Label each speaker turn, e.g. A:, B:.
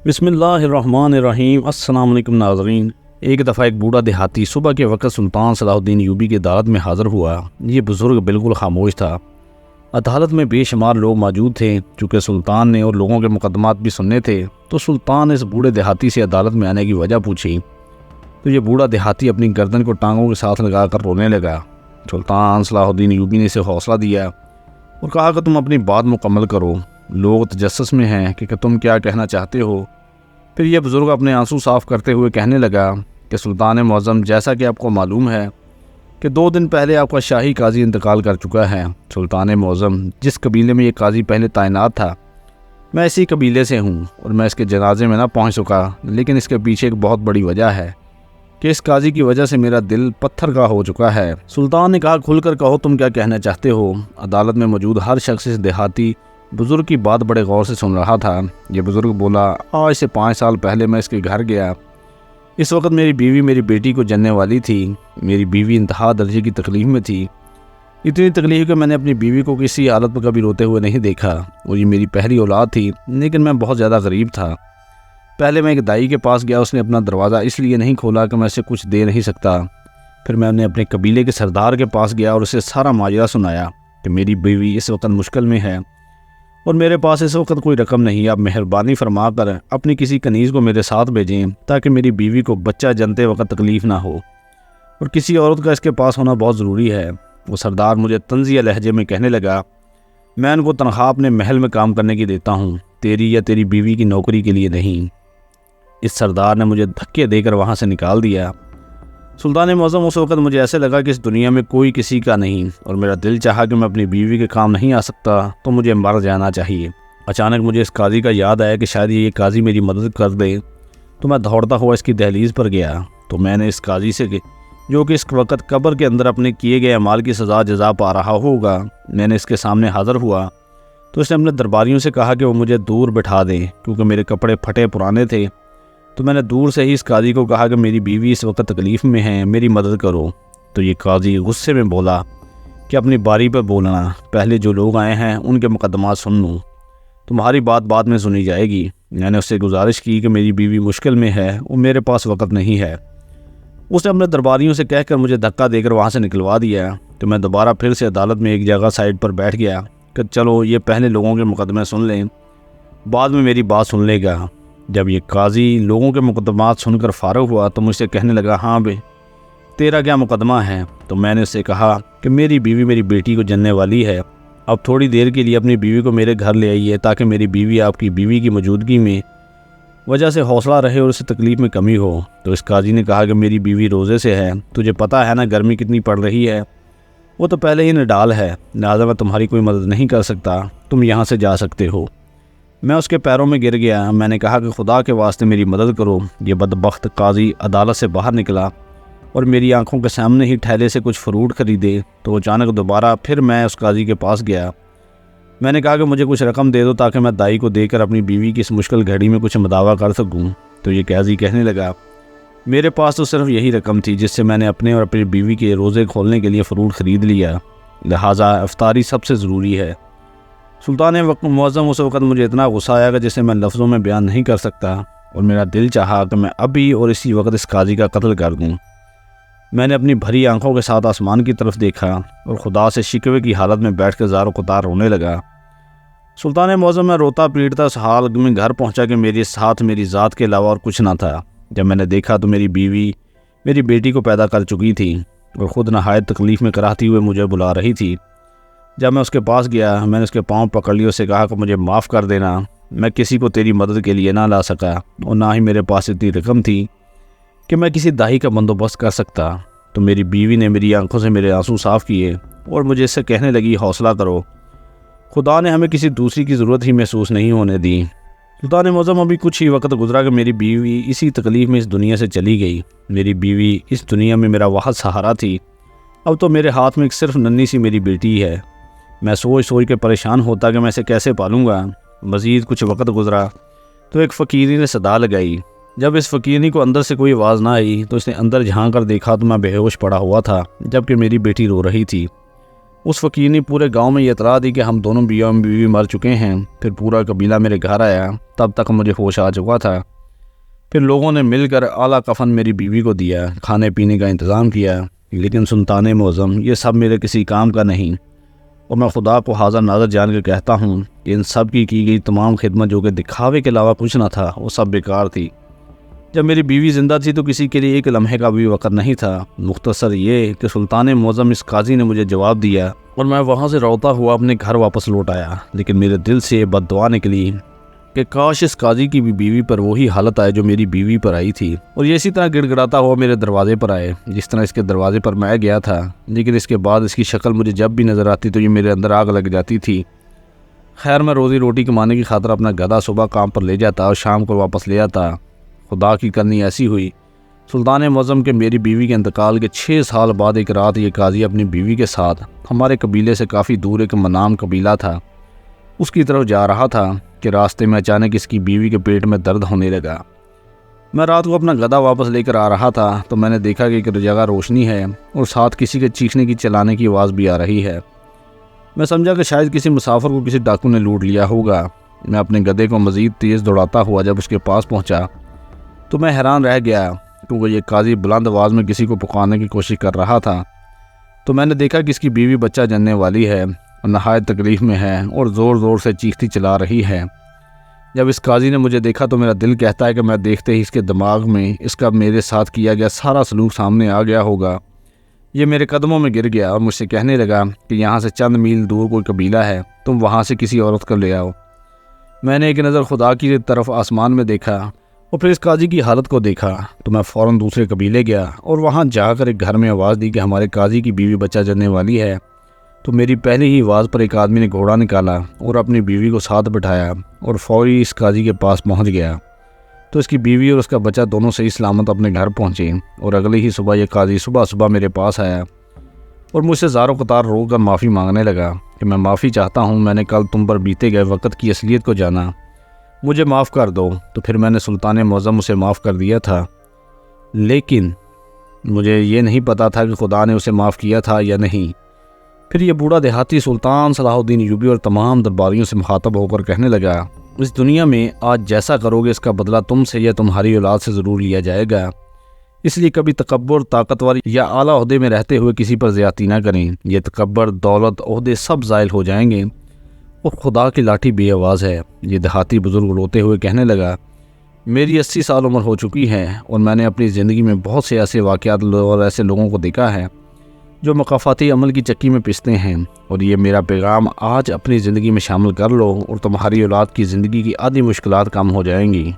A: بسم اللہ الرحمن الرحیم۔ السلام علیکم ناظرین۔ ایک دفعہ ایک بوڑھا دیہاتی صبح کے وقت سلطان صلاح الدین ایوبی کی عدالت میں حاضر ہوا۔ یہ بزرگ بالکل خاموش تھا۔ عدالت میں بے شمار لوگ موجود تھے۔ چونکہ سلطان نے اور لوگوں کے مقدمات بھی سننے تھے تو سلطان نے اس بوڑھے دیہاتی سے عدالت میں آنے کی وجہ پوچھی تو یہ بوڑھا دیہاتی اپنی گردن کو ٹانگوں کے ساتھ لگا کر رونے لگا۔ سلطان صلاح الدین ایوبی نے اسے حوصلہ دیا اور کہا کہ تم اپنی بات مکمل کرو، لوگ تجسس میں ہیں کہ تم کیا کہنا چاہتے ہو۔ پھر یہ بزرگ اپنے آنسو صاف کرتے ہوئے کہنے لگا کہ سلطان معظم، جیسا کہ آپ کو معلوم ہے کہ 2 دن پہلے آپ کا شاہی قاضی انتقال کر چکا ہے۔ سلطان معظم، جس قبیلے میں یہ قاضی پہلے تعینات تھا میں اسی قبیلے سے ہوں اور میں اس کے جنازے میں نہ پہنچ سکا، لیکن اس کے پیچھے ایک بہت بڑی وجہ ہے کہ اس قاضی کی وجہ سے میرا دل پتھر کا ہو چکا ہے۔ سلطان نے کہا، کھل کر کہو تم کیا کہنا چاہتے ہو۔ عدالت میں موجود ہر شخص اس دیہاتی بزرگ کی بات بڑے غور سے سن رہا تھا۔ یہ بزرگ بولا، آج سے 5 سال پہلے میں اس کے گھر گیا۔ اس وقت میری بیوی میری بیٹی کو جننے والی تھی۔ میری بیوی انتہا درجے کی تکلیف میں تھی، اتنی تکلیف کہ میں نے اپنی بیوی کو کسی حالت پر کبھی روتے ہوئے نہیں دیکھا، اور یہ میری پہلی اولاد تھی، لیکن میں بہت زیادہ غریب تھا۔ پہلے میں ایک دائی کے پاس گیا، اس نے اپنا دروازہ اس لیے نہیں کھولا کہ میں اسے کچھ دے نہیں سکتا۔ پھر میں نے اپنے قبیلے کے سردار کے پاس گیا اور اسے سارا ماجرا سنایا کہ میری بیوی اس وقت مشکل میں ہے اور میرے پاس اس وقت کوئی رقم نہیں۔ آپ مہربانی فرما کر اپنی کسی کنیز کو میرے ساتھ بھیجیں تاکہ میری بیوی کو بچہ جنتے وقت تکلیف نہ ہو، اور کسی عورت کا اس کے پاس ہونا بہت ضروری ہے۔ وہ سردار مجھے طنزیہ لہجے میں کہنے لگا، میں ان کو تنخواہ اپنے محل میں کام کرنے کی دیتا ہوں، تیری یا تیری بیوی کی نوکری کے لیے نہیں۔ اس سردار نے مجھے دھکے دے کر وہاں سے نکال دیا۔ سلطان معظم، اس وقت مجھے ایسے لگا کہ اس دنیا میں کوئی کسی کا نہیں، اور میرا دل چاہا کہ میں اپنی بیوی کے کام نہیں آ سکتا تو مجھے مر جانا چاہیے۔ اچانک مجھے اس قاضی کا یاد آیا کہ شاید یہ قاضی میری مدد کر دے، تو میں دوڑتا ہوا اس کی دہلیز پر گیا تو میں نے اس قاضی سے، جو کہ اس وقت قبر کے اندر اپنے کیے گئے اعمال کی سزا جزا پا رہا ہوگا، میں نے اس کے سامنے حاضر ہوا تو اس نے اپنے درباریوں سے کہا کہ وہ مجھے دور بٹھا دیں کیونکہ میرے کپڑے پھٹے پرانے تھے۔ تو میں نے دور سے ہی اس قاضی کو کہا کہ میری بیوی اس وقت تکلیف میں ہے، میری مدد کرو۔ تو یہ قاضی غصے میں بولا کہ اپنی باری پر بولنا، پہلے جو لوگ آئے ہیں ان کے مقدمات سن لوں، تمہاری بات بعد میں سنی جائے گی۔ میں نے اس سے گزارش کی کہ میری بیوی مشکل میں ہے اور میرے پاس وقت نہیں ہے۔ اس نے اپنے درباریوں سے کہہ کر مجھے دھکا دے کر وہاں سے نکلوا دیا۔ تو میں دوبارہ پھر سے عدالت میں ایک جگہ سائڈ پر بیٹھ گیا کہ چلو یہ پہلے لوگوں کے مقدمے سن لیں، بعد میں میری بات سن لے گا۔ جب یہ قاضی لوگوں کے مقدمات سن کر فارغ ہوا تو مجھ سے کہنے لگا، ہاں بے، تیرا کیا مقدمہ ہے؟ تو میں نے اس سے کہا کہ میری بیوی میری بیٹی کو جننے والی ہے، اب تھوڑی دیر کے لیے اپنی بیوی کو میرے گھر لے آئیے تاکہ میری بیوی آپ کی بیوی کی موجودگی میں وجہ سے حوصلہ رہے اور اسے تکلیف میں کمی ہو۔ تو اس قاضی نے کہا کہ میری بیوی روزے سے ہے، تجھے پتہ ہے نا گرمی کتنی پڑ رہی ہے، وہ تو پہلے ہی نڈال ہے، لہٰذا میں تمہاری کوئی مدد نہیں کر سکتا، تم یہاں سے جا سکتے ہو۔ میں اس کے پیروں میں گر گیا۔ میں نے کہا کہ خدا کے واسطے میری مدد کرو۔ یہ بدبخت قاضی عدالت سے باہر نکلا اور میری آنکھوں کے سامنے ہی ٹھیلے سے کچھ فروٹ خریدے۔ تو اچانک دوبارہ پھر میں اس قاضی کے پاس گیا۔ میں نے کہا کہ مجھے کچھ رقم دے دو تاکہ میں دائی کو دے کر اپنی بیوی کی اس مشکل گھڑی میں کچھ مداوع کر سکوں۔ تو یہ قاضی کہنے لگا، میرے پاس تو صرف یہی رقم تھی جس سے میں نے اپنے اور اپنی بیوی کے روزے کھولنے کے لیے فروٹ خرید لیا، لہٰذا افطاری سب سے ضروری ہے۔ سلطان معظم، اس وقت مجھے اتنا غصہ آیا کہ جسے میں لفظوں میں بیان نہیں کر سکتا، اور میرا دل چاہا کہ میں ابھی اور اسی وقت اس قاضی کا قتل کر دوں۔ میں نے اپنی بھری آنکھوں کے ساتھ آسمان کی طرف دیکھا اور خدا سے شکوے کی حالت میں بیٹھ کر زار و قطار رونے لگا۔ سلطان معظم، میں روتا پیٹتا اس حال میں گھر پہنچا کہ میرے ساتھ میری ذات کے علاوہ اور کچھ نہ تھا۔ جب میں نے دیکھا تو میری بیوی میری بیٹی کو پیدا کر چکی تھی اور خود نہایت تکلیف میں کراہتی ہوئے مجھے بلا رہی تھی۔ جب میں اس کے پاس گیا، میں نے اس کے پاؤں پکڑ لی، اس سے کہا کہ مجھے معاف کر دینا، میں کسی کو تیری مدد کے لیے نہ لا سکا اور نہ ہی میرے پاس اتنی رقم تھی کہ میں کسی دائی کا بندوبست کر سکتا۔ تو میری بیوی نے میری آنکھوں سے میرے آنسو صاف کیے اور مجھے اس سے کہنے لگی، حوصلہ کرو، خدا نے ہمیں کسی دوسری کی ضرورت ہی محسوس نہیں ہونے دی۔ سلطان معظم، ابھی کچھ ہی وقت گزرا کہ میری بیوی اسی تکلیف میں اس دنیا سے چلی گئی۔ میری بیوی اس دنیا میں میرا واحد سہارا تھی، اب تو میرے ہاتھ میں ایک صرف ننھی سی میری بیٹی ہے۔ میں سوچ کے پریشان ہوتا کہ میں اسے کیسے پالوں گا۔ مزید کچھ وقت گزرا تو ایک فقیری نے صدا لگائی۔ جب اس فقیرنی کو اندر سے کوئی آواز نہ آئی تو اس نے اندر جھانک کر دیکھا تو میں بے ہوش پڑا ہوا تھا جبکہ میری بیٹی رو رہی تھی۔ اس فقیر نے پورے گاؤں میں یہ اطلاع دی کہ ہم دونوں میاں بیوی مر چکے ہیں۔ پھر پورا قبیلہ میرے گھر آیا، تب تک مجھے ہوش آ چکا تھا۔ پھر لوگوں نے مل کر اعلیٰ کفن میری بیوی کو دیا، کھانے پینے کا انتظام کیا، لیکن سلطان معظم یہ سب میرے کسی کام کا نہیں، اور میں خدا کو حاضر ناظر جان کے کہتا ہوں کہ ان سب کی گئی تمام خدمت جو کہ دکھاوے کے علاوہ کچھ نہ تھا، وہ سب بیکار تھی۔ جب میری بیوی زندہ تھی تو کسی کے لیے ایک لمحے کا بھی وقت نہیں تھا۔ مختصر یہ کہ سلطان معظم اس قاضی نے مجھے جواب دیا اور میں وہاں سے روتا ہوا اپنے گھر واپس لوٹ آیا، لیکن میرے دل سے یہ بد دعا نکلی کہ کاش اس قاضی کی بھی بیوی پر وہی حالت آئے جو میری بیوی پر آئی تھی، اور یہ اسی طرح گڑ گڑاتا ہوا میرے دروازے پر آئے جس طرح اس کے دروازے پر میں گیا تھا۔ لیکن اس کے بعد اس کی شکل مجھے جب بھی نظر آتی تو یہ میرے اندر آگ لگ جاتی تھی۔ خیر میں روزی روٹی کمانے کی خاطر اپنا گدھا صبح کام پر لے جاتا اور شام کو واپس لے آتا۔ خدا کی کرنی ایسی ہوئی سلطان معظم کے میری بیوی کے انتقال کے 6 سال بعد ایک رات یہ قاضی اپنی بیوی کے ساتھ ہمارے قبیلے سے کافی دور ایک منام قبیلہ تھا اس کی طرف جا رہا تھا کہ راستے میں اچانک اس کی بیوی کے پیٹ میں درد ہونے لگا۔ میں رات کو اپنا گدھا واپس لے کر آ رہا تھا تو میں نے دیکھا کہ ایک جگہ روشنی ہے اور ساتھ کسی کے چیخنے کی چلانے کی آواز بھی آ رہی ہے۔ میں سمجھا کہ شاید کسی مسافر کو کسی ڈاکو نے لوٹ لیا ہوگا۔ میں اپنے گدھے کو مزید تیز دوڑاتا ہوا جب اس کے پاس پہنچا تو میں حیران رہ گیا کیونکہ یہ قاضی بلند آواز میں کسی کو پکارنے کی کوشش کر رہا تھا۔ تو میں نے دیکھا کہ اس کی بیوی بچہ جننے والی ہے اور نہایت تکلیف میں ہے اور زور زور سے چیختی چلا رہی ہے۔ جب اس قاضی نے مجھے دیکھا تو میرا دل کہتا ہے کہ میں دیکھتے ہی اس کے دماغ میں اس کا میرے ساتھ کیا گیا سارا سلوک سامنے آ گیا ہوگا۔ یہ میرے قدموں میں گر گیا اور مجھ سے کہنے لگا کہ یہاں سے چند میل دور کوئی قبیلہ ہے، تم وہاں سے کسی عورت کو لے آؤ۔ میں نے ایک نظر خدا کی طرف آسمان میں دیکھا اور پھر اس قاضی کی حالت کو دیکھا تو میں فوراً دوسرے قبیلے گیا اور وہاں جا کر ایک گھر میں آواز دی کہ ہمارے قاضی کی بیوی بچہ جننے والی ہے۔ تو میری پہلی ہی آواز پر ایک آدمی نے گھوڑا نکالا اور اپنی بیوی کو ساتھ بٹھایا اور فوری اس قاضی کے پاس پہنچ گیا۔ تو اس کی بیوی اور اس کا بچہ دونوں صحیح سلامت اپنے گھر پہنچے اور اگلی ہی صبح یہ قاضی صبح میرے پاس آیا اور مجھ سے زاروں قطار رو کر معافی مانگنے لگا کہ میں معافی چاہتا ہوں، میں نے کل تم پر بیتے گئے وقت کی اصلیت کو جانا، مجھے معاف کر دو۔ تو پھر میں نے سلطان معظم اسے معاف کر دیا تھا، لیکن مجھے یہ نہیں پتا تھا کہ خدا نے اسے معاف کیا تھا یا نہیں۔ پھر یہ بوڑھا دیہاتی سلطان صلاح الدین ایوبی اور تمام درباریوں سے مخاطب ہو کر کہنے لگا، اس دنیا میں آج جیسا کرو گے اس کا بدلہ تم سے یا تمہاری اولاد سے ضرور لیا جائے گا، اس لیے کبھی تکبر، طاقتور یا اعلیٰ عہدے میں رہتے ہوئے کسی پر زیادتی نہ کریں۔ یہ تکبر، دولت، عہدے سب زائل ہو جائیں گے اور خدا کی لاٹھی بے آواز ہے۔ یہ دیہاتی بزرگ روتے ہوئے کہنے لگا، میری 80 سال عمر ہو چکی ہے اور میں نے اپنی زندگی میں بہت سے ایسے واقعات اور ایسے لوگوں کو دیکھا ہے جو مقافاتی عمل کی چکی میں پستے ہیں، اور یہ میرا پیغام آج اپنی زندگی میں شامل کر لو اور تمہاری اولاد کی زندگی کی آدھی مشکلات کم ہو جائیں گی۔